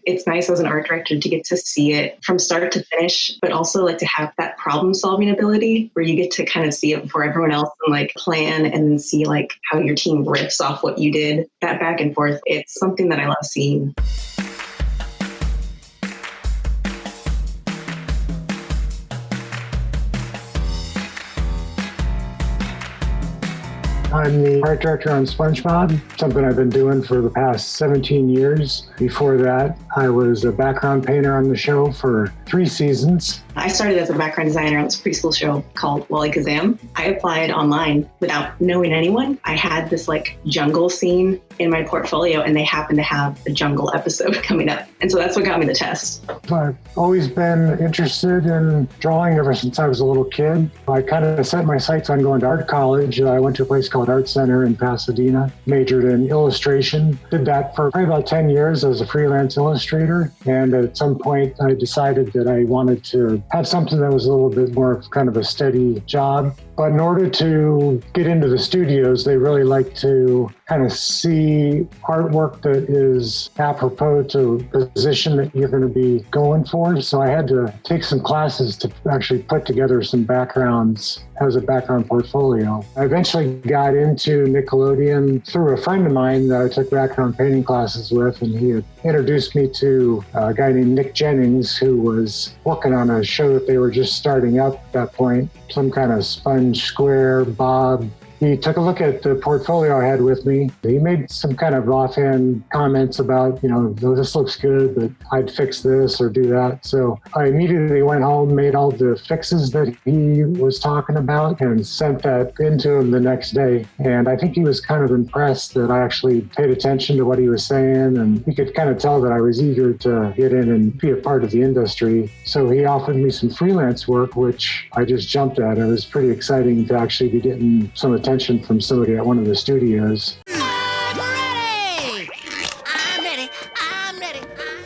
It's nice as an art director to get to see it from start to finish, but also like to have that problem solving ability where you get to kind of see it before everyone else and like plan and see like how your team riffs off what you did. That back and forth, it's something that I love seeing. I'm the art director on SpongeBob, something I've been doing for the past 17 years. Before that, I was a background painter on the show for 3 seasons. I started as a background designer on this preschool show called Wally Kazam. I applied online without knowing anyone. I had this like jungle scene in my portfolio and they happened to have a jungle episode coming up. And so that's what got me the test. I've always been interested in drawing ever since I was a little kid. I kind of set my sights on going to art college. I went to a place called Art Center in Pasadena, majored in illustration. Did that for probably about 10 years as a freelance illustrator. And at some point I decided that I wanted to have something that was a little bit more of kind of a steady job. But in order to get into the studios, they really like to kind of see artwork that is apropos to the position that you're going to be going for. So I had to take some classes to actually put together some backgrounds as a background portfolio. I eventually got into Nickelodeon through a friend of mine that I took background painting classes with, and he had introduced me to a guy named Nick Jennings, who was working on a show that they were just starting up at that point, some kind of Sponge, Square, Bob. He took a look at the portfolio I had with me. He made some kind of offhand comments about, this looks good, but I'd fix this or do that. So I immediately went home, made all the fixes that he was talking about and sent that into him the next day. And I think he was kind of impressed that I actually paid attention to what he was saying. And he could kind of tell that I was eager to get in and be a part of the industry. So he offered me some freelance work, which I just jumped at. It was pretty exciting to actually be getting some attention from somebody at one of the studios. I'm ready.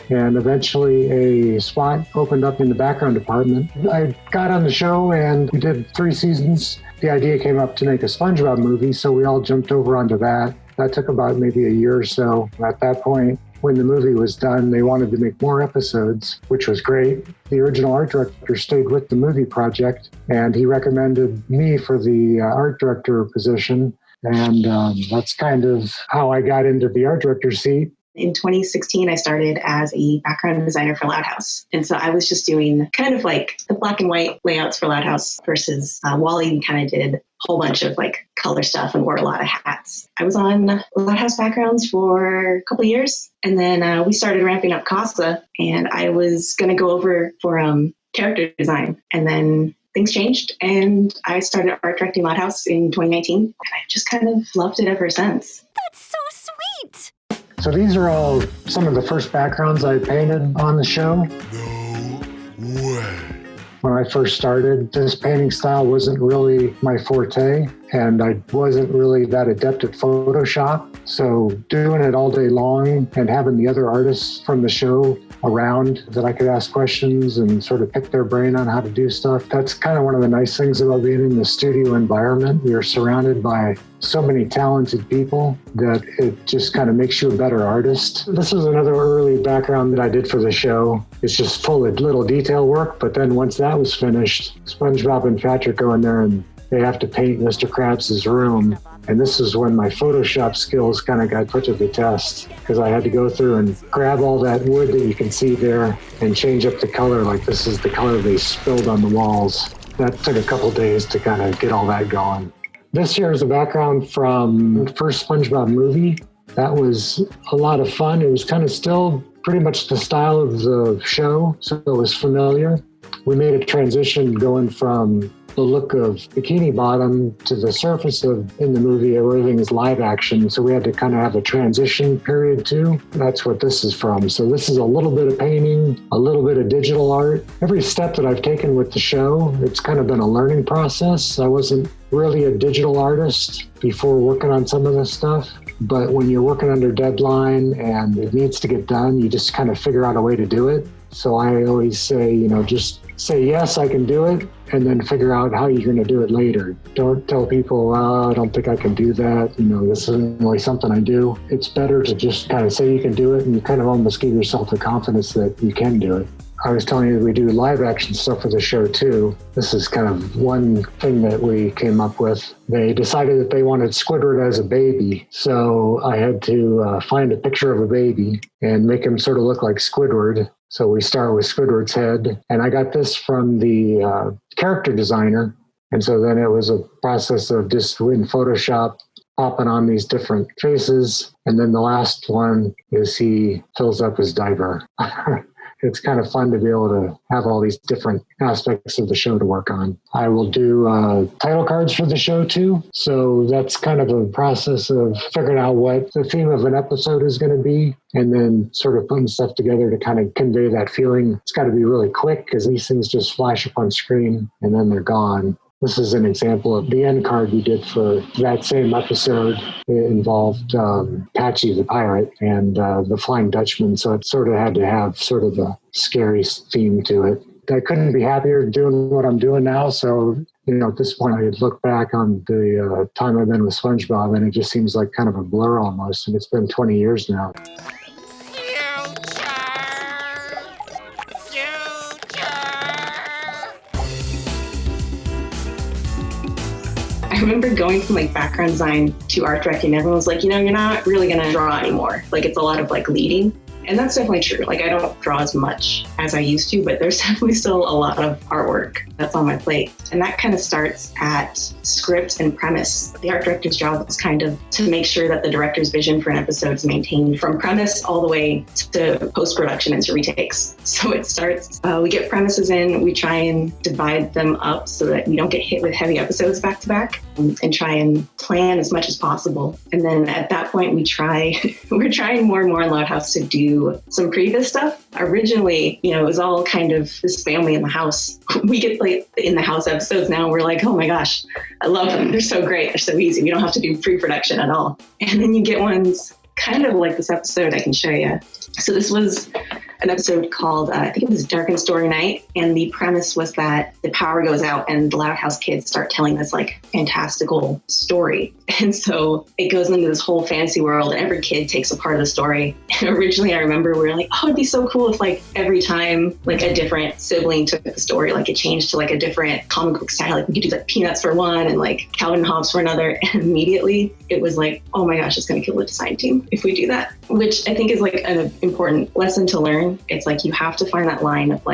And eventually a spot opened up in the background department. I got on the show and we did 3 seasons. The idea came up to make a SpongeBob movie, so we all jumped over onto that. That took about maybe a year or so. At that point, when the movie was done, they wanted to make more episodes, which was great. The original art director stayed with the movie project, and he recommended me for the art director position. And that's kind of how I got into the art director seat. In 2016, I started as a background designer for Loud House. And so I was just doing kind of like the black and white layouts for Loud House versus Wally kind of did a whole bunch of like color stuff and wore a lot of hats. I was on Loud House backgrounds for a couple of years. And then we started ramping up CASA, and I was going to go over for character design. And then things changed and I started art directing Loud House in 2019. And I've just kind of loved it ever since. That's so sweet. So these are all some of the first backgrounds I painted on the show. No way. When I first started, this painting style wasn't really my forte, and I wasn't really that adept at Photoshop. So doing it all day long and having the other artists from the show around that I could ask questions and sort of pick their brain on how to do stuff, that's kind of one of the nice things about being in the studio environment. You're surrounded by so many talented people that it just kind of makes you a better artist. This was another early background that I did for the show. It's just full of little detail work, but then once that was finished, SpongeBob and Patrick go in there and they have to paint Mr. Krabs' room. And this is when my Photoshop skills kind of got put to the test, because I had to go through and grab all that wood that you can see there and change up the color. Like this is the color they spilled on the walls. That took a couple days to kind of get all that going. This here is a background from the first SpongeBob movie. That was a lot of fun. It was kind of still pretty much the style of the show, so it was familiar. We made a transition going from the look of Bikini Bottom to the surface of in the movie everything is live action, so we had to kind of have a transition period too. That's what this is from. So this is a little bit of painting, a little bit of digital art. Every step that I've taken with the show, it's kind of been a learning process. I wasn't really a digital artist before working on some of this stuff, but when you're working under deadline and it needs to get done, you just kind of figure out a way to do it. So I always say, just say, yes, I can do it, and then figure out how you're going to do it later. Don't tell people, I don't think I can do that. This isn't really something I do. It's better to just kind of say you can do it, and you kind of almost give yourself the confidence that you can do it. I was telling you that we do live action stuff for the show too. This is kind of one thing that we came up with. They decided that they wanted Squidward as a baby. So I had to find a picture of a baby and make him sort of look like Squidward. So we start with Squidward's head. And I got this from the character designer. And so then it was a process of just in Photoshop popping on these different faces. And then the last one is he fills up his diaper. It's kind of fun to be able to have all these different aspects of the show to work on. I will do title cards for the show too. So that's kind of a process of figuring out what the theme of an episode is going to be, and then sort of putting stuff together to kind of convey that feeling. It's got to be really quick because these things just flash up on screen and then they're gone. This is an example of the end card we did for that same episode. It involved Patchy the pirate and the Flying Dutchman, so it sort of had to have sort of a scary theme to it. I couldn't be happier doing what I'm doing now, so at this point I look back on the time I've been with SpongeBob, and it just seems like kind of a blur almost, and it's been 20 years now. I remember going from background design to art directing. Everyone was like, you're not really going to draw anymore. It's a lot of leading. And that's definitely true. I don't draw as much as I used to, but there's definitely still a lot of artwork that's on my plate. And that kind of starts at script and premise. The art director's job is kind of to make sure that the director's vision for an episode is maintained from premise all the way to post-production and to retakes. So it starts, we get premises in, we try and divide them up so that we don't get hit with heavy episodes back to back, and try and plan as much as possible. And then at that point, we're trying more and more in Loud House to do some previous stuff. Originally, it was all kind of this family in the house. We get in the house episodes now. We're like, oh my gosh, I love them. They're so great. They're so easy. We don't have to do pre-production at all. And then you get ones kind of like this episode I can show you. So this was an episode called, I think it was Dark and Story Night. And the premise was that the power goes out and the Loud House kids start telling this fantastical story. And so it goes into this whole fantasy world. Every kid takes a part of the story. And originally I remember we were like, oh, it'd be so cool if every time a different sibling took the story, it changed to a different comic book style. We could do Peanuts for one and Calvin and Hobbes for another. And immediately it was oh my gosh, it's going to kill the design team if we do that, which I think is an important lesson to learn. It's you have to find that line of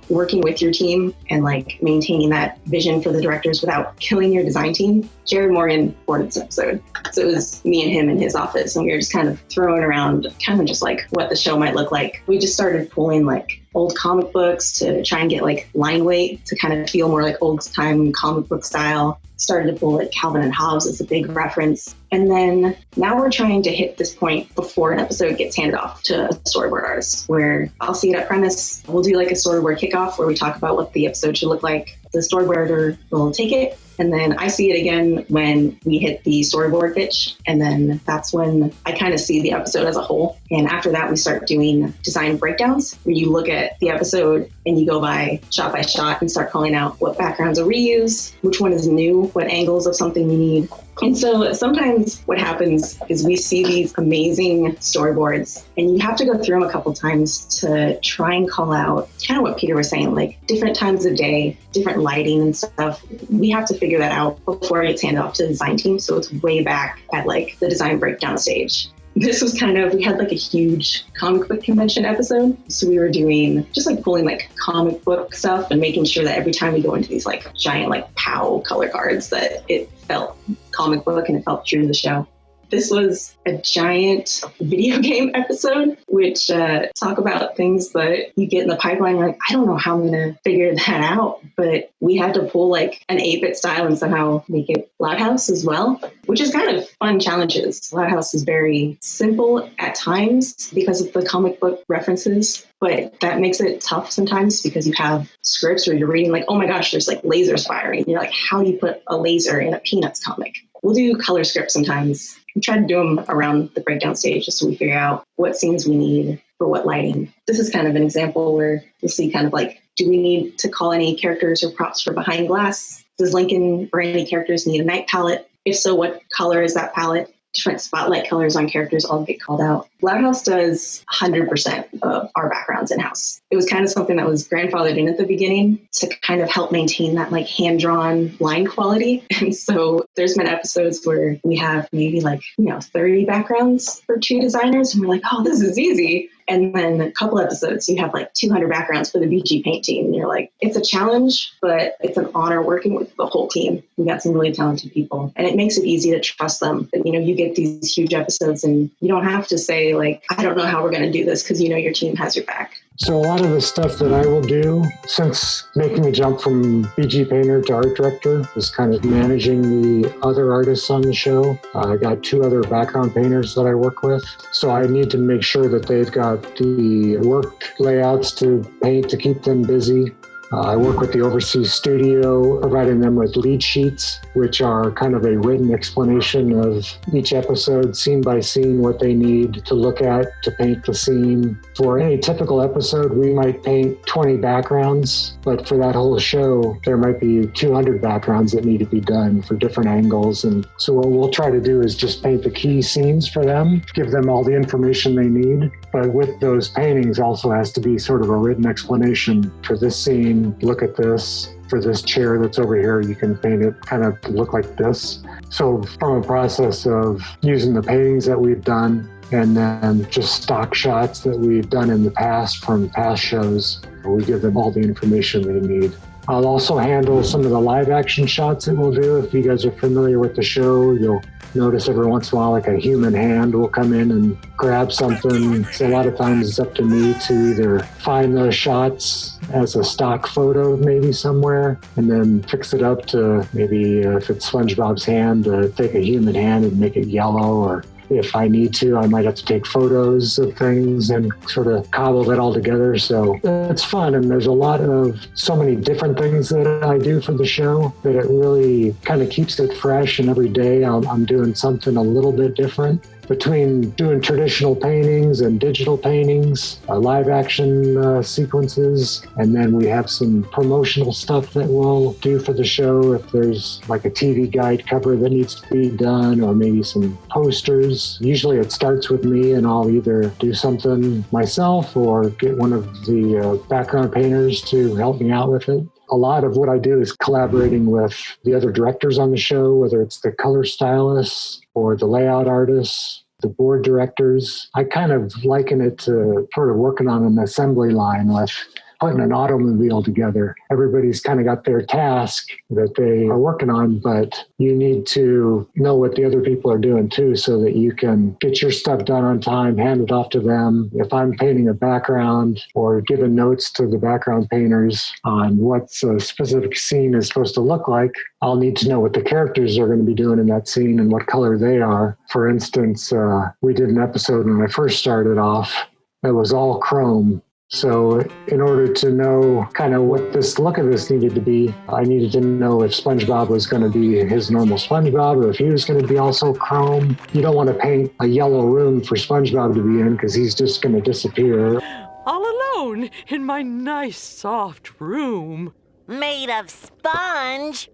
working with your team and maintaining that vision for the directors without killing your design team. Jared Morgan boarded this episode. So it was me and him in his office, and we were just kind of throwing around kind of just what the show might look like. We just started pulling old comic books to try and get line weight to kind of feel more old time comic book style. Started to pull Calvin and Hobbes as a big reference. And then now we're trying to hit this point before an episode gets handed off to a storyboard artist, where I'll see it at premise. We'll do a storyboard kickoff where we talk about what the episode should look like. The storyboarder will take it, and then I see it again when we hit the storyboard pitch. And then that's when I kind of see the episode as a whole. And after that, we start doing design breakdowns, where you look at the episode and you go by shot and start calling out what backgrounds are reused, which one is new, what angles of something you need. And so sometimes what happens is we see these amazing storyboards, and you have to go through them a couple times to try and call out kind of what Peter was saying, different times of day, different lighting and stuff. We have to figure that out before it gets handed off to the design team. So it's way back at the design breakdown stage. This was we had a huge comic book convention episode. So we were doing just pulling comic book stuff and making sure that every time we go into these giant POW color cards that it felt comic book and it felt true to the show. This was a giant video game episode, which talk about things that you get in the pipeline. You're I don't know how I'm going to figure that out. But we had to pull an 8-bit style and somehow make it Loud House as well, which is kind of fun challenges. Loud House is very simple at times because of the comic book references, but that makes it tough sometimes because you have scripts where you're reading oh my gosh, there's lasers firing. You're how do you put a laser in a Peanuts comic? We'll do color scripts sometimes. We try to do them around the breakdown stage just so we figure out what scenes we need for what lighting. This is kind of an example where you'll see kind of like, do we need to call any characters or props for behind glass? Does Lincoln or any characters need a night palette? If so, what color is that palette? Different spotlight colors on characters all get called out. Loud House does 100% of our backgrounds in-house. It was kind of something that was grandfathered in at the beginning to kind of help maintain that like hand-drawn line quality. And so there's been episodes where we have maybe 30 backgrounds for 2 designers. And we're like, oh, this is easy. And then a couple episodes, you have like 200 backgrounds for the BG paint team. And you're like, it's a challenge, but it's an honor working with the whole team. We got some really talented people, and it makes it easy to trust them. But, you get these huge episodes and you don't have to say like, I don't know how we're going to do this, because your team has your back. So a lot of the stuff that I will do, since making the jump from BG painter to art director, is kind of managing the other artists on the show. I got 2 other background painters that I work with. So I need to make sure that they've got the work layouts to paint to keep them busy. I work with the overseas studio, providing them with lead sheets, which are kind of a written explanation of each episode, scene by scene, what they need to look at to paint the scene. For any typical episode, we might paint 20 backgrounds, but for that whole show, there might be 200 backgrounds that need to be done for different angles. And so what we'll try to do is just paint the key scenes for them, give them all the information they need. But with those paintings also has to be sort of a written explanation for this scene. Look at this. For this chair that's over here, you can paint it kind of to look like this. So from a process of using the paintings that we've done and then just stock shots that we've done in the past from past shows, we give them all the information they need. I'll also handle some of the live action shots that we'll do. If you guys are familiar with the show, you'll notice every once in a while like a human hand will come in and grab something. So a lot of times it's up to me to either find those shots as a stock photo maybe somewhere and then fix it up to maybe if it's SpongeBob's hand, take a human hand and make it yellow, or if I need to, I might have to take photos of things and sort of cobble that all together. So it's fun. And there's so many different things that I do for the show that it really kind of keeps it fresh. And every day I'm doing something a little bit different. Between doing traditional paintings and digital paintings, live action sequences, and then we have some promotional stuff that we'll do for the show. If there's like a TV guide cover that needs to be done, or maybe some posters. Usually it starts with me and I'll either do something myself or get one of the background painters to help me out with it. A lot of what I do is collaborating with the other directors on the show, whether it's the color stylists or the layout artists, the board directors. I kind of liken it to sort of working on an assembly line with putting an automobile together. Everybody's kind of got their task that they are working on, but you need to know what the other people are doing too, so that you can get your stuff done on time, hand it off to them. If I'm painting a background or giving notes to the background painters on what a specific scene is supposed to look like, I'll need to know what the characters are going to be doing in that scene and what color they are. For instance, we did an episode when I first started off that was all chrome. So in order to know kind of what this look of this needed to be, I needed to know if SpongeBob was going to be his normal SpongeBob or if he was going to be also chrome. You don't want to paint a yellow room for SpongeBob to be in because he's just going to disappear. All alone in my nice soft room. Made of sponge.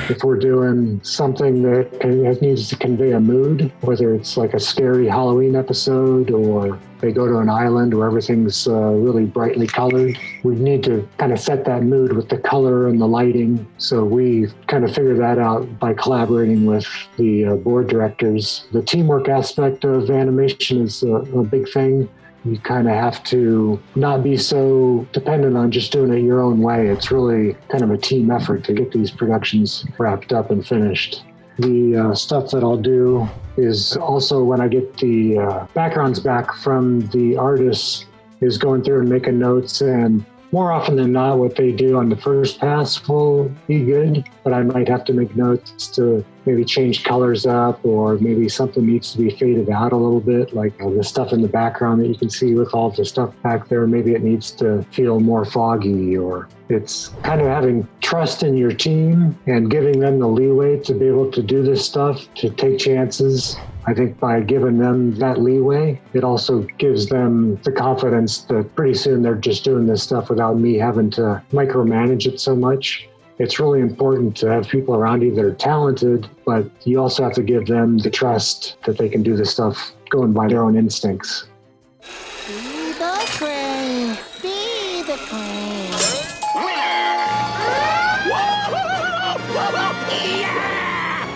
If we're doing something that needs to convey a mood, whether it's like a scary Halloween episode or they go to an island where everything's really brightly colored, we need to kind of set that mood with the color and the lighting. So we kind of figure that out by collaborating with the board directors. The teamwork aspect of animation is a big thing. You kind of have to not be so dependent on just doing it your own way. It's really kind of a team effort to get these productions wrapped up and finished. The stuff that I'll do is also when I get the backgrounds back from the artists is going through and making notes and more often than not, what they do on the first pass will be good, but I might have to make notes to maybe change colors up, or maybe something needs to be faded out a little bit, like the stuff in the background that you can see with all the stuff back there. Maybe it needs to feel more foggy, or it's kind of having trust in your team and giving them the leeway to be able to do this stuff, to take chances. I think by giving them that leeway, it also gives them the confidence that pretty soon they're just doing this stuff without me having to micromanage it so much. It's really important to have people around you that are talented, but you also have to give them the trust that they can do this stuff going by their own instincts. Be the crane. Be the crane. Yeah!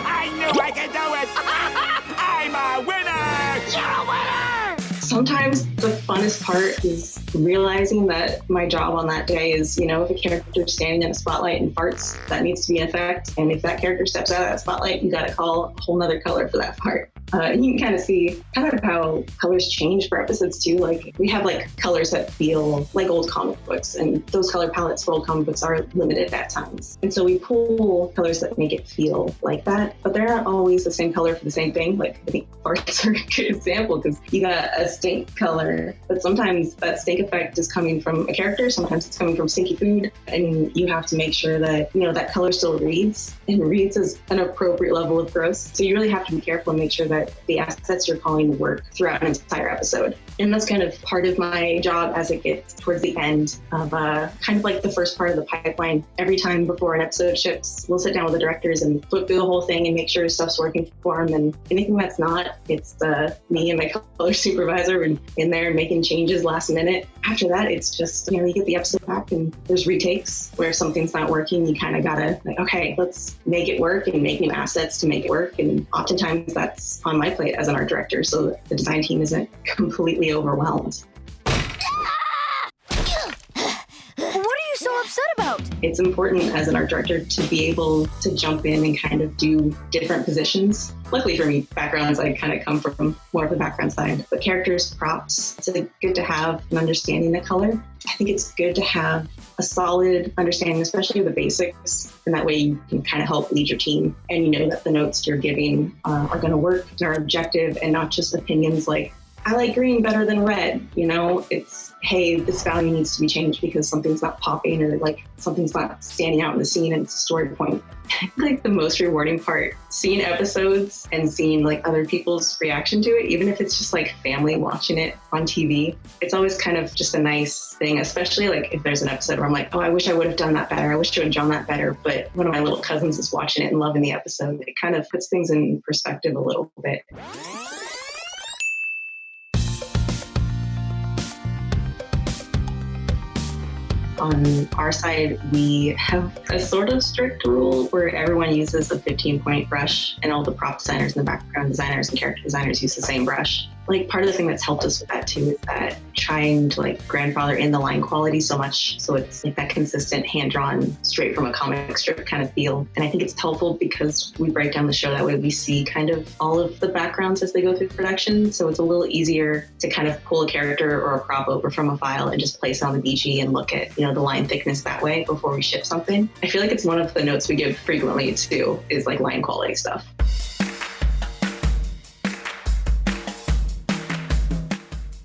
I knew I could do it! I'm a winner! You're a winner! Sometimes the funnest part is realizing that my job on that day is, if a character's standing in a spotlight and farts, that needs to be in effect. And if that character steps out of that spotlight, you got to call a whole nother color for that fart. You can kind of see how colors change for episodes too. Like we have colors that feel like old comic books, and those color palettes for old comic books are limited at times. And so we pull colors that make it feel like that, but they're not always the same color for the same thing. Like I think farts are a good example, because you got a stink color, but sometimes that stink effect is coming from a character, sometimes it's coming from stinky food, and you have to make sure that that color still reads as an appropriate level of gross. So you really have to be careful and make sure that the assets you're calling work throughout an entire episode. And that's kind of part of my job as it gets towards the end of kind of like the first part of the pipeline. Every time before an episode ships, we'll sit down with the directors and flip through the whole thing and make sure stuff's working for them. And anything that's not, it's me and my color supervisor in there making changes last minute. After that, it's just, you get the episode back and there's retakes where something's not working. You kind of gotta okay, let's make it work and make new assets to make it work. And oftentimes that's on my plate as an art director, so that the design team isn't completely overwhelmed. What are you so upset about? It's important as an art director to be able to jump in and kind of do different positions. Luckily for me, backgrounds, I kind of come from more of the background side, but characters, props, it's good to have an understanding of color. I think it's good to have a solid understanding, especially of the basics, and that way you can kind of help lead your team, and you know that the notes you're giving are going to work and are objective and not just opinions like, I like green better than red. It's, hey, this value needs to be changed because something's not popping, or something's not standing out in the scene and it's a story point. The most rewarding part, seeing episodes and seeing other people's reaction to it, even if it's just family watching it on TV, it's always kind of just a nice thing, especially if there's an episode where I'm like, oh, I wish I would have done that better. I wish I would have done that better. But one of my little cousins is watching it and loving the episode. It kind of puts things in perspective a little bit. On our side, we have a sort of strict rule where everyone uses a 15-point brush, and all the prop designers and the background designers and character designers use the same brush. Part of the thing that's helped us with that too is that trying to grandfather in the line quality so much, so it's that consistent hand-drawn, straight from a comic strip kind of feel. And I think it's helpful because we break down the show that way. We see kind of all of the backgrounds as they go through production, so it's a little easier to kind of pull a character or a prop over from a file and just place it on the BG and look at the line thickness that way before we ship something. I feel like it's one of the notes we give frequently too, is line quality stuff.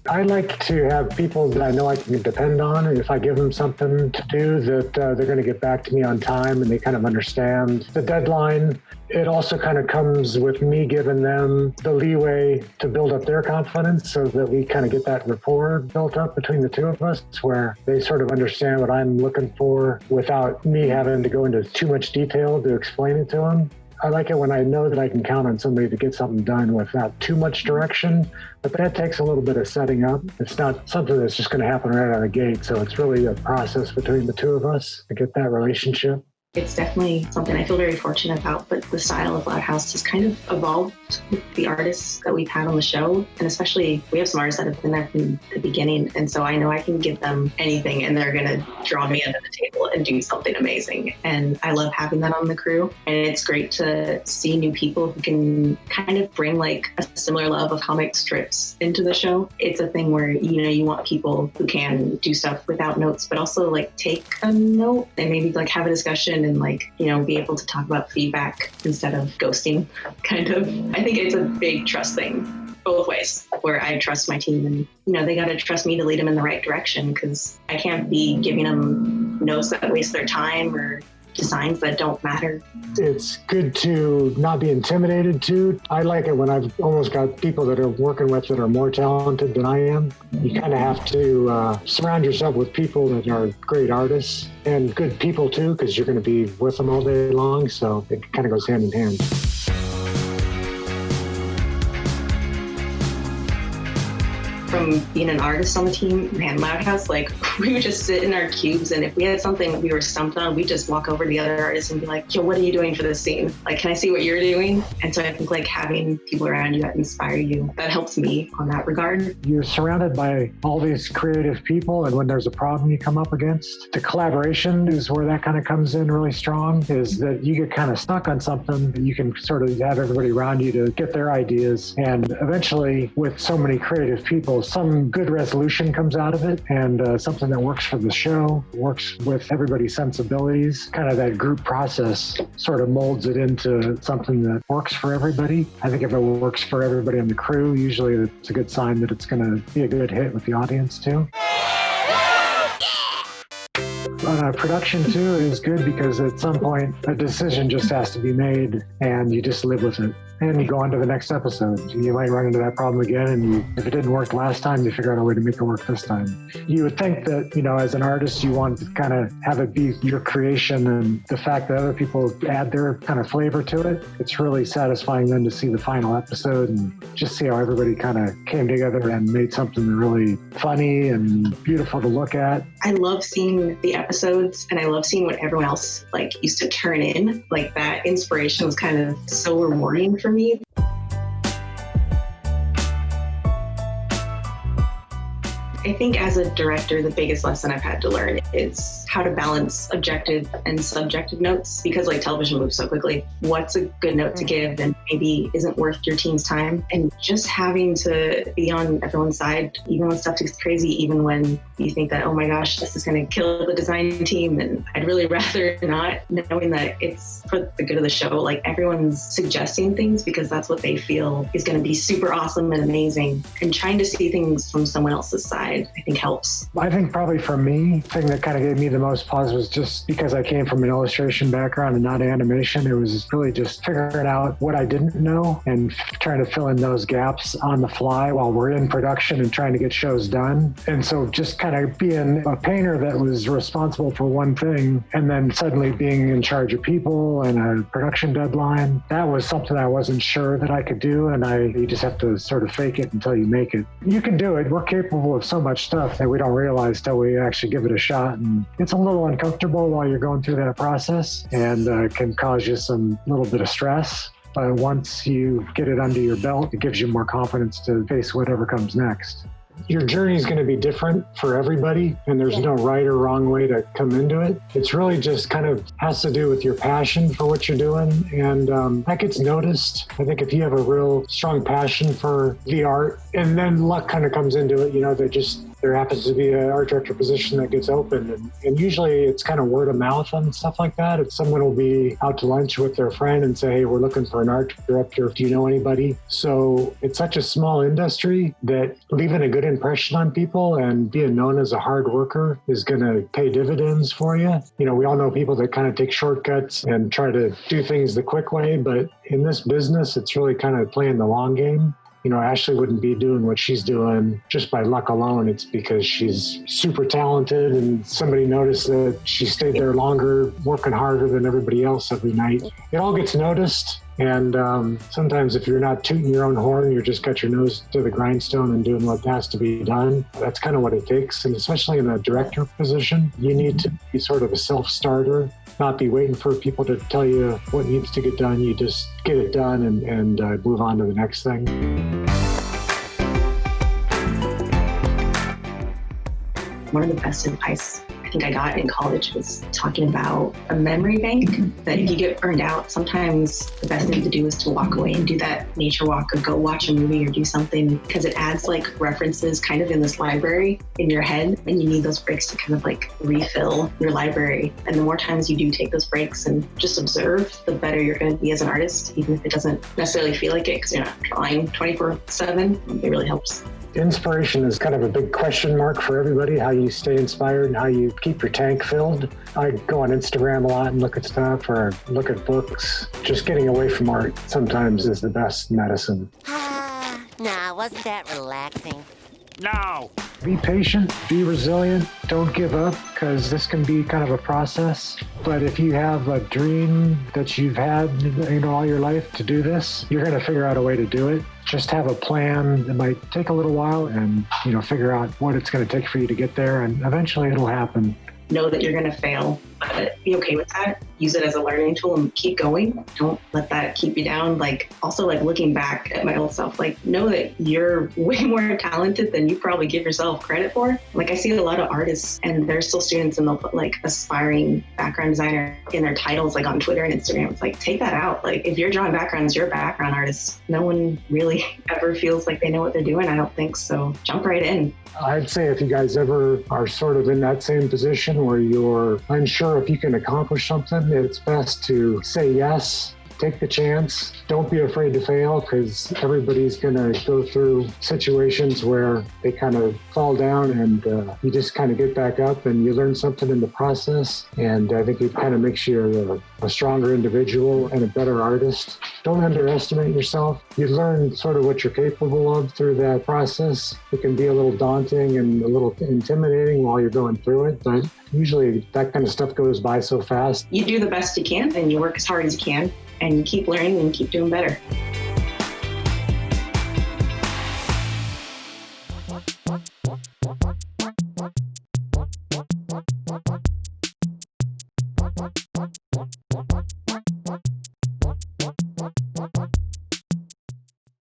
I like to have people that I know I can depend on, and if I give them something to do, that they're going to get back to me on time and they kind of understand the deadline. It also kind of comes with me giving them the leeway to build up their confidence, so that we kind of get that rapport built up between the two of us, where they sort of understand what I'm looking for without me having to go into too much detail to explain it to them. I like it when I know that I can count on somebody to get something done without too much direction, but that takes a little bit of setting up. It's not something that's just going to happen right out of the gate, so it's really a process between the two of us to get that relationship. It's definitely something I feel very fortunate about, but the style of Loud House has kind of evolved trust with the artists that we've had on the show. And especially, we have some artists that have been there from the beginning. And so I know I can give them anything and they're going to draw me under the table and do something amazing. And I love having that on the crew. And it's great to see new people who can kind of bring like a similar love of comic strips into the show. It's a thing where, you want people who can do stuff without notes, but also like take a note and maybe like have a discussion and like, be able to talk about feedback instead of ghosting, kind of. I think it's a big trust thing both ways, where I trust my team and, they got to trust me to lead them in the right direction, because I can't be giving them notes that waste their time or designs that don't matter. It's good to not be intimidated too. I like it when I've almost got people that are working with that are more talented than I am. You kind of have to surround yourself with people that are great artists and good people too, because you're going to be with them all day long. So it kind of goes hand in hand. From being an artist on the team, man, Loud House, like, we would just sit in our cubes, and if we had something that we were stumped on, we'd just walk over to the other artists and be like, yo, what are you doing for this scene? Like, can I see what you're doing? And so I think like having people around you that inspire you, that helps me on that regard. You're surrounded by all these creative people, and when there's a problem you come up against, the collaboration is where that kind of comes in really strong, is that you get kind of stuck on something, you can sort of have everybody around you to get their ideas, and eventually with so many creative people, some good resolution comes out of it, and something that works for the show, works with everybody's sensibilities. Kind of that group process sort of molds it into something that works for everybody. I think if it works for everybody on the crew, usually it's a good sign that it's going to be a good hit with the audience too. Production too is good because at some point a decision just has to be made and you just live with it. And you go on to the next episode. You might run into that problem again, and if it didn't work last time, you figure out a way to make it work this time. You would think that, as an artist, you want to kind of have it be your creation, and the fact that other people add their kind of flavor to it, it's really satisfying then to see the final episode and just see how everybody kind of came together and made something really funny and beautiful to look at. I love seeing the episodes, and I love seeing what everyone else used to turn in. Like, that inspiration was kind of so rewarding for me. I think as a director, the biggest lesson I've had to learn is how to balance objective and subjective notes, because television moves so quickly. What's a good note to give and maybe isn't worth your team's time? And just having to be on everyone's side, even when stuff gets crazy, even when you think that, oh my gosh, this is going to kill the design team, and I'd really rather not, knowing that it's for the good of the show. Everyone's suggesting things because that's what they feel is going to be super awesome and amazing, and trying to see things from someone else's side, I think, helps. I think probably for me, the thing that kind of gave me the most pause was just because I came from an illustration background and not animation. It was really just figuring out what I didn't know and trying to fill in those gaps on the fly while we're in production and trying to get shows done. And so just kind of being a painter that was responsible for one thing and then suddenly being in charge of people and a production deadline, that was something I wasn't sure that I could do. And you just have to sort of fake it until you make it. You can do it. We're capable of so much stuff that we don't realize till we actually give it a shot. And it's a little uncomfortable while you're going through that process, and can cause you some little bit of stress. But once you get it under your belt, it gives you more confidence to face whatever comes next. Your journey is going to be different for everybody, and there's no right or wrong way to come into it. It's really just kind of has to do with your passion for what you're doing, and that gets noticed. I think if you have a real strong passion for the art, and then luck kind of comes into it, there happens to be an art director position that gets open, and usually it's kind of word of mouth and stuff like that. If someone will be out to lunch with their friend and say, hey, we're looking for an art director, do you know anybody? So it's such a small industry that leaving a good impression on people and being known as a hard worker is going to pay dividends for you. We all know people that kind of take shortcuts and try to do things the quick way, but in this business, it's really kind of playing the long game. Ashley wouldn't be doing what she's doing just by luck alone. It's because she's super talented and somebody noticed that she stayed there longer, working harder than everybody else every night. It all gets noticed. And sometimes if you're not tooting your own horn, you're just got your nose to the grindstone and doing what has to be done. That's kind of what it takes. And especially in a director position, you need to be sort of a self-starter not be waiting for people to tell you what needs to get done. You just get it done and move on to the next thing. One of the best advice I think I got in college was talking about a memory bank, that if you get burned out, sometimes the best thing to do is to walk away and do that nature walk or go watch a movie or do something, because it adds like references kind of in this library in your head, and you need those breaks to kind of like refill your library. And the more times you do take those breaks and just observe, the better you're going to be as an artist, even if it doesn't necessarily feel like it because you're not drawing 24/7. It really helps. Inspiration is kind of a big question mark for everybody, how you stay inspired and how you keep your tank filled. I go on Instagram a lot and look at stuff or look at books. Just getting away from art sometimes is the best medicine. Nah, wasn't that relaxing? No. Be patient, be resilient, don't give up, because this can be kind of a process. But if you have a dream that you've had, all your life to do this, you're going to figure out a way to do it. Just have a plan. It might take a little while and, figure out what it's going to take for you to get there, and eventually it'll happen. Know that you're going to fail, but be okay with that. Use it as a learning tool and keep going. Don't let that keep you down. Also looking back at my old self, know that you're way more talented than you probably give yourself credit for. I see a lot of artists and they're still students and they'll put aspiring background designer in their titles, on Twitter and Instagram. It's take that out. If you're drawing backgrounds, you're a background artist. No one really ever feels like they know what they're doing. I don't think so. Jump right in. I'd say if you guys ever are sort of in that same position where you're unsure if you can accomplish something, it's best to say yes, take the chance. Don't be afraid to fail, because everybody's going to go through situations where they kind of fall down, and you just kind of get back up and you learn something in the process. And I think it kind of makes you a stronger individual and a better artist. Don't underestimate yourself. You learn sort of what you're capable of through that process. It can be a little daunting and a little intimidating while you're going through it, but usually that kind of stuff goes by so fast. You do the best you can and you work as hard as you can, and you keep learning and keep doing better.